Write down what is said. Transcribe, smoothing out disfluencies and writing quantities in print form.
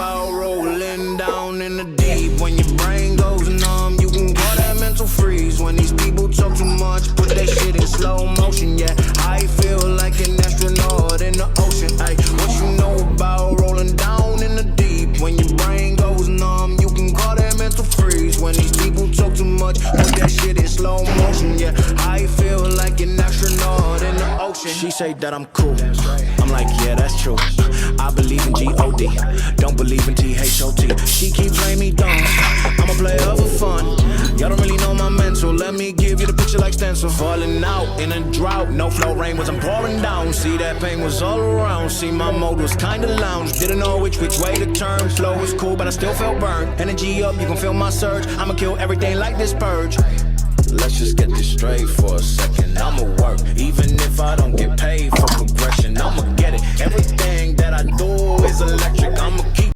about rolling down in the deep? When your brain goes numb, you can call that mental freeze. When these people talk too much, put that shit in slow motion. Yeah, I feel like an astronaut in the ocean. Ay, what you know about rolling down in the deep? When your brain goes numb, you can call that mental freeze. When these people talk too much, put that shit in slow motion. Yeah, I feel like an astronaut in the ocean. She say that I'm cool. I'm like, yeah, that's true. I believe in G-O-D, don't believe in T-H-O-T. She keep playing me dumb, I'm a player for fun. Y'all don't really know my mental, let me give you the picture like stencil. Falling out in a drought, no flow, rain wasn't pouring down. See, that pain was all around, see, my mode was kinda lounge. Didn't know which way to turn, flow was cool, but I still felt burned. Energy up, you can feel my surge, I'ma kill everything like this purge. Let's just get this straight for a second. I'ma work, even if I don't get paid for progression. I'ma get it. Everything that I do is electric. I'ma keep